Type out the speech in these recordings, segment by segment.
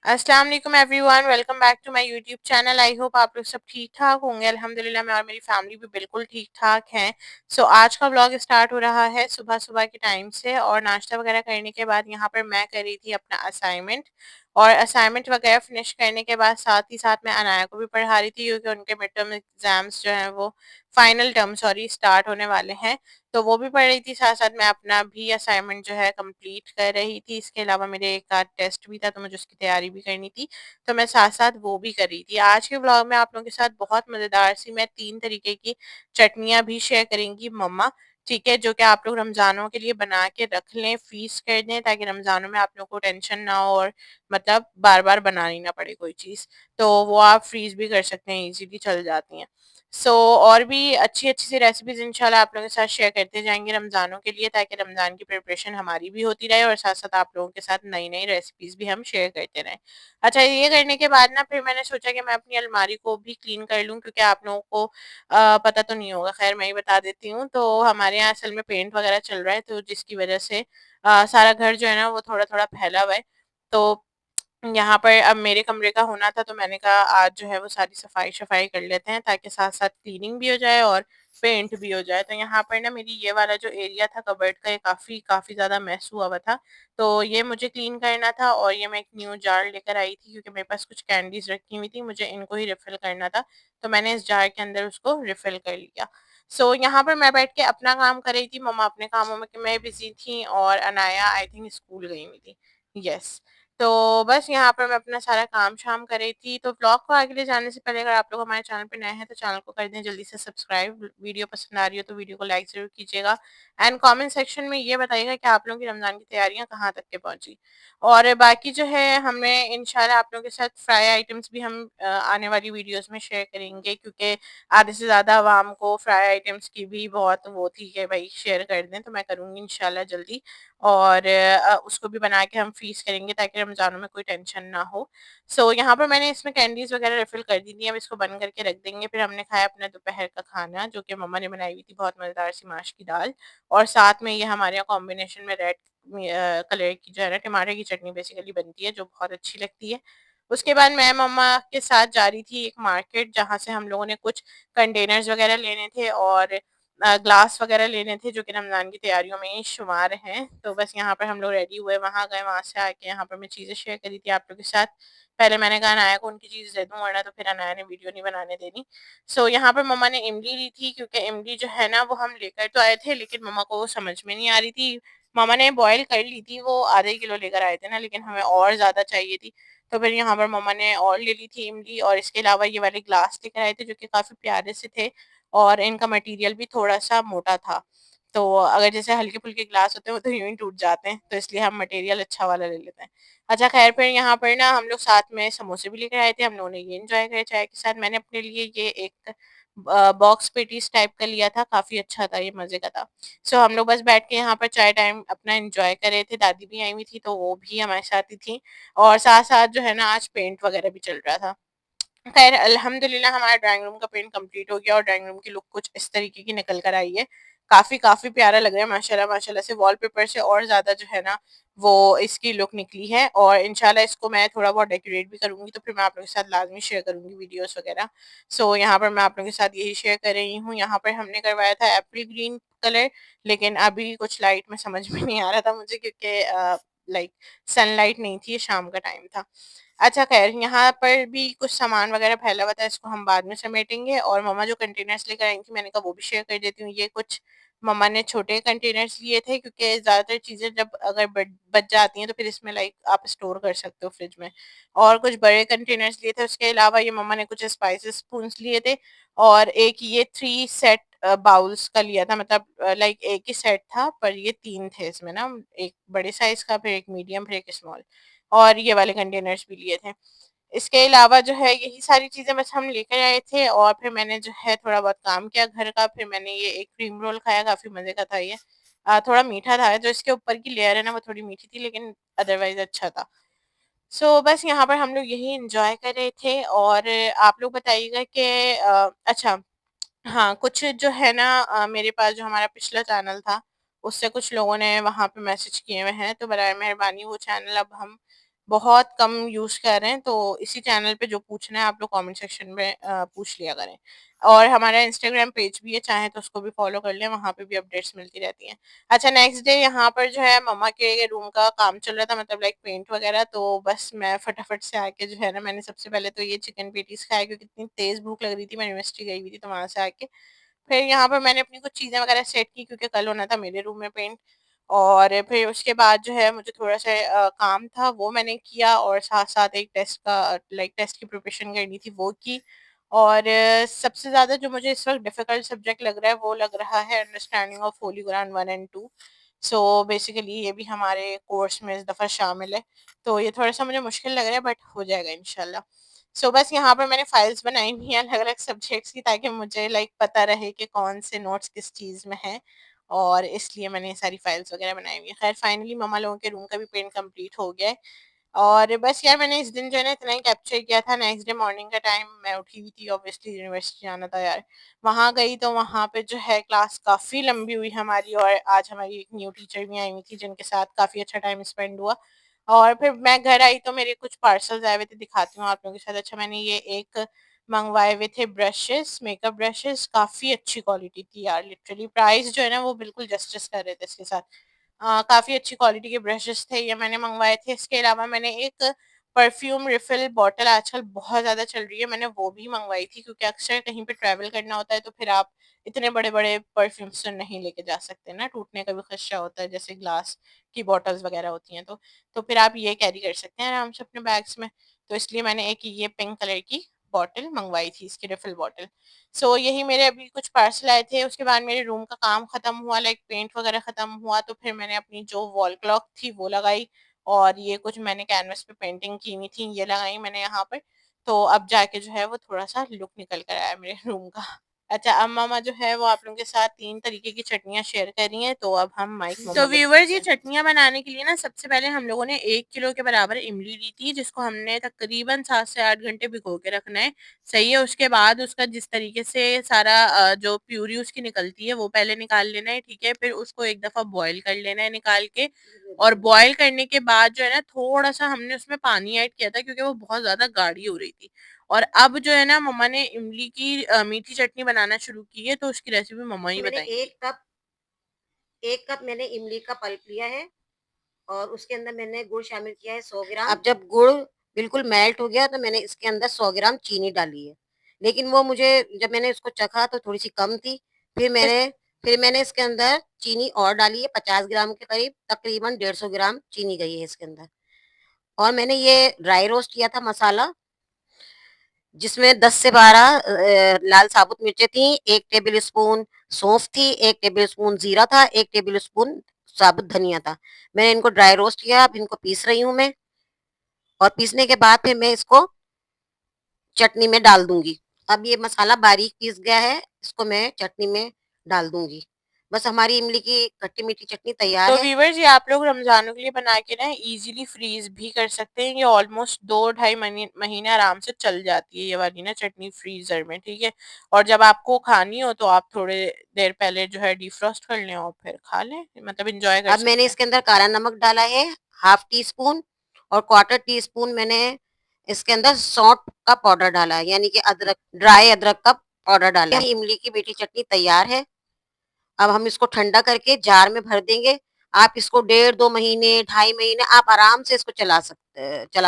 अस्सलाम वालेकुम everyone, welcome back to my YouTube channel. I hope आप लोग सब ठीक ठाक होंगे। अल्हम्दुलिल्लाह मैं और मेरी फैमिली भी बिल्कुल ठीक ठाक हैं। आज का व्लॉग स्टार्ट हो रहा है सुबह सुबह के टाइम से, और नाश्ता वगैरह करने के बाद यहाँ पर मैं कर रही थी अपना असाइनमेंट। और असाइनमेंट वगैरह फिनिश करने के बाद साथ ही साथ मैं अनाया को भी पढ़ा रही थी, क्योंकि उनके मिड टर्म एग्जाम्स जो हैं वो फाइनल टर्म सॉरी स्टार्ट होने वाले हैं। तो वो भी पढ़ रही थी, साथ साथ मैं अपना भी असाइनमेंट जो है कंप्लीट कर रही थी। इसके अलावा मेरे एक आध टेस्ट भी था, तो मुझे उसकी तैयारी भी करनी थी। तो मैं साथ साथ वो भी कर रही थी। आज के व्लॉग में आप लोगों के साथ बहुत मजेदार सी मैं 3 तरीके की चटनियाँ भी शेयर करेंगी मम्मा, ठीक है? जो कि आप लोग रमज़ानों के लिए बना के रख लें, फ्रीज़ कर दें, ताकि रमज़ानों में आप लोगों को टेंशन ना हो और मतलब बार-बार बनानी ना पड़े कोई चीज़। तो वो आप फ्रीज़ भी कर सकते हैं, ईज़िली चल जाती हैं। और भी अच्छी-अच्छी सी रेसिपीज़ इंशाल्लाह आप लोगों के साथ शेयर करते जाएँगे रमज़ानों के लिए, ताकि रमज़ान की प्रिपरेशन हमारी भी होती रहे और साथ-साथ आप लोगों के साथ नई-नई रेसिपीज़ भी हम शेयर करते रहें। अच्छा, ये करने के बाद ना फिर मैंने सोचा कि मैं अपनी अलमारी को भी क्लीन कर लूँ, क्योंकि आप लोगों को पता तो नहीं होगा, खैर मैं ही बता देती हूँ। तो हमारे यहाँ असल में पेंट वगैरह चल रहा है, तो जिसकी वजह से सारा घर जो है ना वो थोड़ा-थोड़ा फैला हुआ है। तो यहाँ पर अब मेरे कमरे का होना था, तो मैंने कहा आज जो है वो सारी सफाई-शफ़ाई कर लेते हैं, ताकि साथ-साथ क्लीनिंग भी हो जाए और पेंट भी हो जाए। तो यहाँ पर ना मेरी ये वाला जो एरिया था कबर्ड का, ये काफ़ी काफ़ी ज़्यादा मेस हुआ हुआ था। तो ये मुझे क्लीन करना था, और ये मैं एक न्यू जार लेकर आई थी, क्योंकि मेरे पास कुछ कैंडीज़ रखी हुई थी, मुझे इनको ही रिफ़िल करना था। तो मैंने इस जार के अंदर उसको रिफ़िल कर लिया। यहाँ पर मैं बैठ के अपना काम कर रही थी, मम्मा अपने कामों में बिज़ी थी, और अनाया आई थिंक स्कूल गई हुई थी। येस। तो बस यहाँ पर मैं अपना सारा काम-शाम कर रही थी। तो व्लॉग को आगे ले जाने से पहले, अगर आप लोग हमारे चैनल पे नए हैं, तो चैनल को कर दें जल्दी से सब्सक्राइब। वीडियो पसंद आ रही हो तो वीडियो को लाइक ज़रूर कीजिएगा, एंड कमेंट सेक्शन में ये बताइएगा कि आप लोगों की रमज़ान की तैयारियाँ कहाँ तक के पहुँची। और बाकी जो है हमें इंशाल्लाह आप लोगों के साथ फ्राई आइटम्स भी हम आने वाली वीडियोज़ में शेयर करेंगे, क्योंकि आधे से ज़्यादा अवाम को फ्राई आइटम्स की भी बहुत वो थी कि भई शेयर कर दें, तो मैं करूँगी इंशाल्लाह जल्दी। और उसको भी बना के हम फ्रीज़ करेंगे, ताकि रमज़ानों में कोई टेंशन ना हो। यहाँ पर मैंने इसमें कैंडीज़ वगैरह रिफ़िल कर दी थी, अब इसको बंद करके रख देंगे। फिर हमने खाया अपना दोपहर का खाना, जो कि मम्मा ने बनाई हुई थी बहुत मज़ेदार सी माश की दाल, और साथ में ये हमारे यहाँ कॉम्बिनेशन में रेड कलर की जो है ना टमाटर की चटनी बेसिकली बनती है, जो बहुत अच्छी लगती है। उसके बाद मैं मम्मा के साथ जा रही थी एक मार्केट, जहाँ से हम लोगों ने कुछ कंटेनर्स वगैरह लेने थे, और ग्लास वगैरह लेने थे, जो कि रमज़ान की तैयारियों में ही शुमार हैं। तो बस यहाँ पर हम लोग रेडी हुए, वहाँ गए, वहाँ से आके यहाँ पर मैं चीज़ें शेयर करी थी आप लोगों के साथ। पहले मैंने कहा अनाया को उनकी चीज़ दे दूँ, वरना तो फिर अनाया ने वीडियो नहीं बनाने देनी। यहाँ पर मम्मा ने इमली ली थी, क्योंकि इमली जो है ना वो हम लेकर तो आए थे, लेकिन मम्मा को वो समझ में नहीं आ रही थी। मम्मा ने बॉयल कर ली थी, वो आधे किलो लेकर आए थे ना, लेकिन हमें और ज़्यादा चाहिए थी। तो फिर यहाँ पर मम्मा ने और ले ली थी इमली, और इसके अलावा ये वाले ग्लास लेकर आए थे, जो कि काफ़ी प्यारे से थे, और इनका मटेरियल भी थोड़ा-सा मोटा था। तो अगर जैसे हल्के-फुल्के ग्लास होते हैं, वो तो यूँ ही टूट जाते हैं, तो इसलिए हम मटेरियल अच्छा वाला ले लेते हैं। अच्छा ख़ैर, फिर यहाँ पर ना हम लोग साथ में समोसे भी लेकर आए थे, हम लोगों ने ये एन्जॉय करे चाय के साथ। मैंने अपने लिए ये एक बॉक्स पेटीज़ टाइप का लिया था, काफ़ी अच्छा था, ये मज़े का था। हम लोग बस बैठ के यहाँ पर चाय टाइम अपना एन्जॉय कर रहे थे, दादी भी आई हुई थी, तो वो भी हमारे साथ ही थी, और साथ-साथ जो है ना आज पेंट वग़ैरह भी चल रहा था। खैर अल्हम्दुलिल्लाह हमारा ड्राइंग रूम का पेंट कंप्लीट हो गया, और ड्राइंग रूम की लुक कुछ इस तरीके की निकल कर आई है। काफ़ी काफ़ी प्यारा लग रहा है माशाल्लाह माशाल्लाह से, वॉलपेपर से और ज़्यादा जो है ना वो इसकी लुक निकली है, और इंशाल्लाह इसको मैं थोड़ा बहुत डेकोरेट भी करूँगी, तो फिर मैं आप लोगों के साथ लाज़मी शेयर करूँगी वीडियोज़ वगैरह। यहाँ पर मैं आप लोगों के साथ यही शेयर कर रही हूँ। यहाँ पर हमने करवाया था एप्पल ग्रीन कलर, लेकिन अभी कुछ लाइट में समझ में नहीं आ रहा था मुझे, क्योंकि लाइक सनलाइट नहीं थी, ये शाम का टाइम था। अच्छा ख़ैर, यहाँ पर भी कुछ सामान वग़ैरह फैला हुआ था, इसको हम बाद में समेटेंगे, और मम्मा जो कंटेनर्स लेकर आई थी, मैंने कहा वो भी शेयर कर देती हूँ। ये कुछ मम्मा ने छोटे कंटेनर्स लिए थे, क्योंकि ज़्यादातर चीज़ें जब अगर बच जाती हैं, तो फिर इसमें लाइक आप स्टोर कर सकते हो फ्रिज में। और कुछ बड़े कंटेनर्स लिए थे, उसके अलावा ये मम्मा ने कुछ स्पाइसेस स्पून्स लिए थे, और एक ये 3 सेट बाउल्स का लिया था, मतलब लाइक एक ही सेट था, पर ये 3 थे इसमें ना, एक बड़े साइज़ का, फिर एक मीडियम, फिर एक स्मॉल, और ये वाले कंटेनर्स भी लिए थे। इसके अलावा जो है यही सारी चीज़ें बस हम लेकर आए थे, और फिर मैंने जो है थोड़ा बहुत काम किया घर का, फिर मैंने ये एक क्रीम रोल खाया, काफ़ी मज़े का था ये। थोड़ा मीठा था, जो इसके ऊपर की लेयर है ना वो थोड़ी मीठी थी, लेकिन अदरवाइज़ अच्छा था। बस यहाँ पर हम लोग यही एन्जॉय कर रहे थे, और आप लोग बताइएगा कि अच्छा, हाँ, कुछ जो है ना मेरे पास जो हमारा पिछला चैनल था, उससे कुछ लोगों ने वहाँ पे मैसेज किए हुए हैं, तो बराए मेहरबानी वो चैनल अब हम बहुत कम यूज़ कर रहे हैं, तो इसी चैनल पे जो पूछना है आप लोग कमेंट सेक्शन में पूछ लिया करें। और हमारा इंस्टाग्राम पेज भी है, चाहे तो उसको भी फॉलो कर लें, वहाँ पे भी अपडेट्स मिलती रहती हैं। अच्छा, नेक्स्ट डे यहाँ पर जो है मम्मा के रूम का काम चल रहा था, मतलब लाइक पेंट वगैरह, तो बस मैं फटाफट से आके जो है ना, मैंने सबसे पहले तो ये चिकन पेटीज खाया क्योंकि इतनी तेज भूख लग रही थी, मैं यूनिवर्सिटी गई हुई थी, तो वहां से आके फिर यहाँ पर मैंने अपनी कुछ चीजें वगैरह सेट की क्योंकि कल होना था मेरे रूम में पेंट। और फिर उसके बाद जो है मुझे थोड़ा सा काम था, वो मैंने किया, और साथ साथ एक टेस्ट का लाइक टेस्ट की प्रिपरेशन करनी थी, वो की। और सबसे ज्यादा जो मुझे इस वक्त डिफिकल्ट सब्जेक्ट लग रहा है वो लग रहा है understanding of Holi Quran 1 and 2। So basically ये भी हमारे कोर्स में इस दफा शामिल है, तो ये थोड़ा सा मुझे मुश्किल लग रहा है, बट हो जाएगा इंशाल्लाह। सो बस यहाँ पर मैंने फाइल्स बनाई हुई हैं अलग अलग सब्जेक्ट्स की, ताकि मुझे लाइक पता रहे कि कौन से नोट्स किस चीज में है, और इसलिए मैंने ये सारी फाइल्स वगैरह बनाई हुई है। खैर फाइनली मम्मा लोगों के रूम का भी पेंट कंप्लीट हो गया है। और बस यार मैंने इस दिन जो है ना इतना ही कैप्चर किया था। नेक्स्ट डे मॉर्निंग का टाइम मैं उठी हुई थी, ऑब्वियसली यूनिवर्सिटी जाना था यार। वहां गई तो वहां पे जो है क्लास काफी लंबी हुई हमारी, और आज हमारी एक न्यू टीचर भी आई हुई थी जिनके साथ काफी अच्छा टाइम स्पेंड हुआ। और फिर मैं घर आई तो मेरे कुछ पार्सल्स आए हुए थे, दिखाती हूँ आप लोगों के साथ। अच्छा, मैंने ये एक मंगवाए हुए थे ब्रशेस, मेकअप ब्रशेस, काफी अच्छी क्वालिटी थी यार, लिटरली प्राइस जो है ना वो बिल्कुल जस्टिस कर रहे थे इसके साथ। काफी अच्छी क्वालिटी के ब्रशेस थे, ये मैंने मंगवाए थे। इसके अलावा मैंने एक परफ्यूम रिफिल बॉटल आजकल बहुत ज्यादा चल रही है, मैंने वो भी मंगवाई थी क्योंकि अक्सर कहीं पे ट्रैवल करना होता है तो फिर आप इतने बड़े बड़े परफ्यूम्स तो नहीं लेके जा सकते ना, टूटने का भी खदशा होता है, जैसे ग्लास की बॉटल्स वगैरह होती हैं, तो फिर आप ये कैरी कर सकते हैं आराम से अपने बैग्स में। तो इसलिए मैंने एक ये पिंक कलर की बॉटल मंगवाई थी, इसकी रिफिल बॉटल। सो यही मेरे अभी कुछ पार्सल आए थे। उसके बाद मेरे रूम का काम खत्म हुआ, लाइक पेंट वगैरह खत्म हुआ, तो फिर मैंने अपनी जो वॉल क्लॉक थी वो लगाई, और ये कुछ मैंने कैनवस पे पेंटिंग की हुई थी ये लगाई मैंने यहाँ पर। तो अब जाके जो है वो थोड़ा सा लुक निकल कर आया मेरे रूम का। अच्छा, अब मामा जो है वो आप लोगों के साथ 3 तरीके की चटनियाँ शेयर कर रही हैं, तो अब हम माइक तो व्यूवर्स, ये चटनियाँ बनाने के लिए ना सबसे पहले हम लोगों ने 1 किलो के बराबर इमली ली थी, जिसको हमने तकरीबन 7 से 8 घंटे भिगो के रखना है। सही है। उसके बाद उसका जिस तरीके से सारा जो प्यूरी उसकी निकलती है वो पहले निकाल लेना है, ठीक है। फिर उसको एक दफा बॉईल कर लेना है निकाल के, और बॉईल करने के बाद जो है ना थोड़ा सा हमने उसमें पानी ऐड किया था क्योंकि वो बहुत ज्यादा गाढ़ी हो रही थी। और अब जो है ना मम्मा ने इमली की मीठी चटनी बनाना शुरू की है, तो उसकी रेसिपी मम्मा ही मैंने बताएंगी। 1 कप मैंने इमली का पल्प लिया है और उसके अंदर मैंने गुड़ शामिल किया है 100 ग्राम। अब जब गुड़ बिल्कुल मेल्ट हो गया तो मैंने इसके अंदर 100 ग्राम चीनी डाली है, लेकिन वो मुझे जब मैंने उसको चखा तो थोड़ी सी कम थी। फिर मैंने इसके अंदर चीनी और डाली है 50 ग्राम के करीब, तकरीबन 150 ग्राम चीनी गई है इसके अंदर। और मैंने ये ड्राई रोस्ट किया था मसाला, जिसमें 10 से 12 लाल साबुत मिर्चें थी, 1 टेबल स्पून सौंफ थी, 1 टेबल स्पून जीरा था, 1 टेबल स्पून साबुत धनिया था। मैंने इनको ड्राई रोस्ट किया, अब इनको पीस रही हूँ मैं। और पीसने के बाद फिर मैं इसको चटनी में डाल दूंगी। अब ये मसाला बारीक पीस गया है, इसको मैं चटनी में डाल दूंगी। बस हमारी इमली की खट्टी मीठी चटनी तैयार तो है। व्यूवर्स, ये आप लोग रमजानों के लिए बना के ना इजीली फ्रीज भी कर सकते हैं, ये ऑलमोस्ट 2 ढाई महीने आराम से चल जाती है ये वाली ना चटनी फ्रीजर में, ठीक है। और जब आपको खानी हो तो आप थोड़े देर पहले जो है डिफ्रॉस्ट कर लें और फिर खा लें, मतलब इंजॉय कर अब मैंने सकते हैं। इसके अंदर काला नमक डाला है, हाफ टी स्पून, और क्वार्टर टी स्पून मैंने इसके अंदर सौंठ का पाउडर डाला है, यानी कि ड्राई अदरक का पाउडर डाला है। इमली की मीठी चटनी तैयार है। अब हम इसको ठंडा करके जार में भर देंगे। आप इसको 1.5 2 महीने 2.5 महीने आप आराम से इसको चला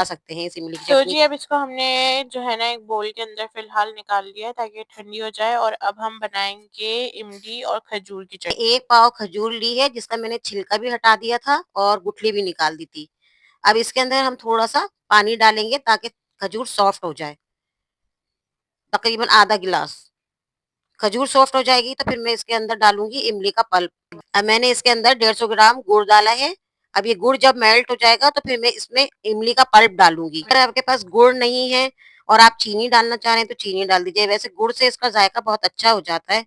सकते हैं इस इमली की तो चटनी जी को। अब इसको हमने जो है ना एक बोल के अंदर फिलहाल निकाल लिया है ताकि ये ठंडी हो जाए, और अब हम बनाएंगे इमली और खजूर की चटनी। 1 पाव खजूर ली है, जिसका मैंने छिलका भी हटा दिया था और गुठली भी निकाल दी थी। अब इसके अंदर हम थोड़ा सा पानी डालेंगे ताकि खजूर सॉफ्ट हो जाए, तकरीबन आधा गिलास। खजूर सॉफ्ट हो जाएगी तो फिर मैं इसके अंदर डालूंगी इमली का पल्प। अब मैंने इसके अंदर 150 ग्राम गुड़ डाला है। अब ये गुड़ जब मेल्ट हो जाएगा तो फिर मैं इसमें इमली का पल्प डालूंगी। अगर आपके पास गुड़ नहीं है और आप चीनी डालना चाह रहे हैं तो चीनी डाल दीजिए, वैसे गुड़ से इसका जायका बहुत अच्छा हो जाता है।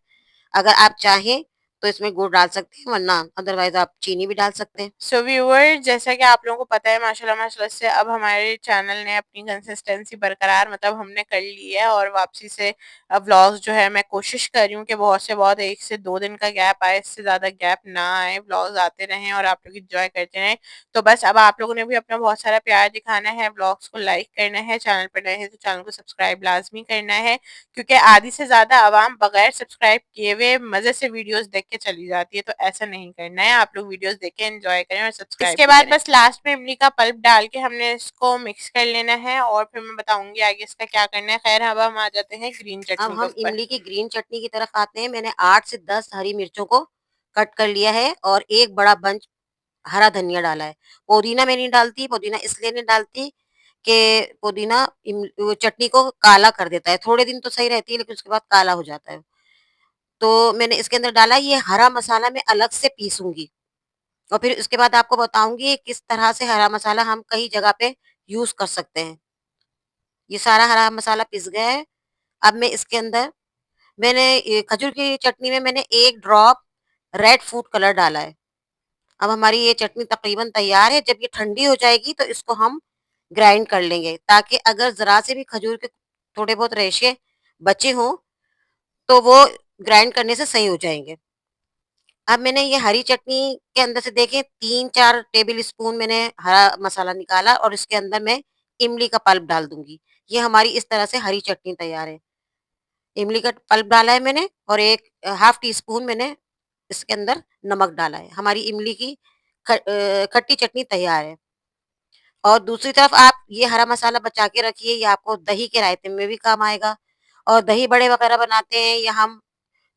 अगर आप चाहें तो इसमें गुड़ डाल सकते हैं, वरना अदरवाइज़ आप चीनी भी डाल सकते हैं। सो व्यूअर, जैसा कि आप लोगों को पता है माशाल्लाह माशाल्लाह से अब हमारे चैनल ने अपनी कंसिस्टेंसी बरकरार मतलब हमने कर ली है, और वापसी से अब व्लॉग्स जो है मैं कोशिश कर रही हूँ कि बहुत से बहुत 1 से 2 दिन का गैप आए, इससे ज़्यादा गैप ना आए, व्लॉग्स आते रहें और आप लोग एंजॉय करते रहें। तो बस अब आप लोगों ने भी अपना बहुत सारा प्यार दिखाना है, व्लॉग्स को लाइक करना है, चैनल पर नए हैं तो चैनल को सब्सक्राइब लाजमी करना है, क्योंकि आधी से ज़्यादा आवाम बगैर सब्सक्राइब किए हुए मज़े से वीडियोस देख के चली जाती है, तो ऐसा नहीं करना है। आप लोग वीडियोस देखें, एंजॉय करें और सब्सक्राइब इसके बाद बस लास्ट में इमली का पल्प डाल के हमने इसको मिक्स कर लेना है, और फिर मैं बताऊंगी आगे इसका क्या करना है। खैर अब हम आ जाते हैं ग्रीन अब चटनी के हम ऊपर। इमली की ग्रीन चटनी की तरफ आते हैं। मैंने 8 से 10 हरी मिर्चों को कट कर लिया है और एक बड़ा बंच हरा धनिया डाला है। पुदीना मैं नहीं डालती, पुदीना इसलिए नहीं डालती कि पुदीना वो चटनी को काला कर देता है। थोड़े दिन तो सही रहती है, लेकिन उसके बाद काला हो जाता है। तो मैंने इसके अंदर डाला, ये हरा मसाला मैं अलग से पीसूँगी और फिर उसके बाद आपको बताऊँगी किस तरह से हरा मसाला हम कई जगह पे यूज़ कर सकते हैं। ये सारा हरा मसाला पिस गया है। अब मैं इसके अंदर मैंने ये खजूर की चटनी में मैंने 1 ड्रॉप रेड फूड कलर डाला है। अब हमारी ये चटनी तकरीबन तैयार है। जब ये ठंडी हो जाएगी तो इसको हम ग्राइंड कर लेंगे, ताकि अगर ज़रा से भी खजूर के थोड़े बहुत रेशे बचे हों, तो वो ग्राइंड करने से सही हो जाएँगे। अब मैंने ये हरी चटनी के अंदर से देखें 3-4 टेबल स्पून मैंने हरा मसाला निकाला और इसके अंदर मैं इमली का पल्प डाल दूँगी। ये हमारी इस तरह से हरी चटनी तैयार है। इमली का पल्प डाला है मैंने और एक हाफ टी स्पून मैंने इसके अंदर नमक डाला है। हमारी इमली की खट्टी चटनी तैयार है। और दूसरी तरफ आप ये हरा मसाला बचा के रखिए, ये आपको दही के रायते में भी काम आएगा। और दही बड़े वगैरह बनाते हैं या हम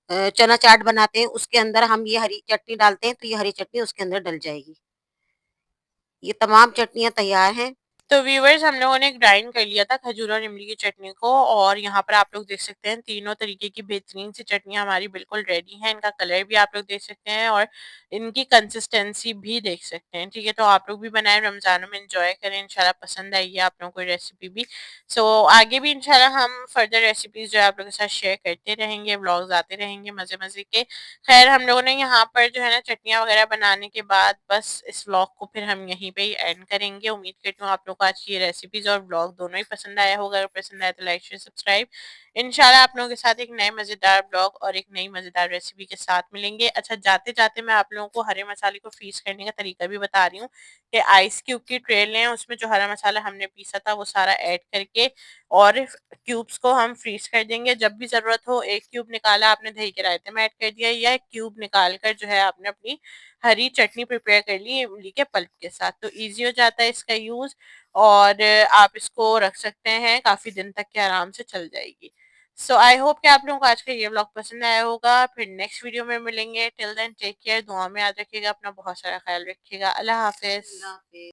चना चाट बनाते हैं, उसके अंदर हम ये हरी चटनी डालते हैं, तो ये हरी चटनी उसके अंदर डल जाएगी। ये तमाम चटनियाँ तैयार हैं। तो व्यूअर्स, हम लोगों ने ग्राइंड कर लिया था खजूर और इमली की चटनी को, और यहाँ पर आप लोग देख सकते हैं तीनों तरीके की बेहतरीन सी चटनियाँ हमारी बिल्कुल रेडी हैं। इनका कलर भी आप लोग देख सकते हैं और इनकी कंसिस्टेंसी भी देख सकते हैं। ठीक है, तो आप लोग भी बनाए, रमजानों में इंजॉय करें, इंशाल्लाह पसंद आएगी आप लोगों को रेसिपी भी। सो आगे भी इंशाल्लाह हम फर्दर रेसिपीज जो है आप लोगों के साथ शेयर करते रहेंगे, व्लॉग्स आते रहेंगे मजे मजे के। खैर हम लोगों ने यहाँ पर जो है ना चटनियाँ वगैरह बनाने के बाद बस इस व्लॉग को फिर हम यहीं पे ही एंड करेंगे। उम्मीद करती हूँ आप लोग को आज की ये रेसिपीज और व्लॉग दोनों ही पसंद आया होगा। अगर पसंद आया तो लाइक शेयर सब्सक्राइब। इंशाल्लाह आप लोगों के साथ एक नए मजेदार व्लॉग और एक नई मजेदार रेसिपी के साथ मिलेंगे। अच्छा, जाते जाते मैं आप लोगों को हरे मसाले को फ्रीज करने का तरीका भी बता रही हूँ कि आइस क्यूब की ट्रे लें, उसमें जो हरा मसाला हमने पीसा था वो सारा ऐड करके और क्यूब्स को हम फ्रीज कर देंगे। जब भी जरूरत हो, एक क्यूब निकाला आपने दही के रायते में ऐड कर दिया, या एक क्यूब निकाल कर जो है आपने अपनी हरी चटनी प्रिपेयर कर ली इमली के पल्प के साथ, तो इजी हो जाता है इसका यूज। और आप इसको रख सकते हैं, काफी दिन तक के आराम से चल जाएगी। सो आई होप कि आप लोगों को आज का ये व्लॉग पसंद आया होगा। फिर नेक्स्ट वीडियो में मिलेंगे। टिल देन टेक केयर, दुआ में याद रखिएगा, अपना बहुत सारा ख्याल रखिएगा। अल्लाह हाफिज। अल्लाह हाफ़िज़।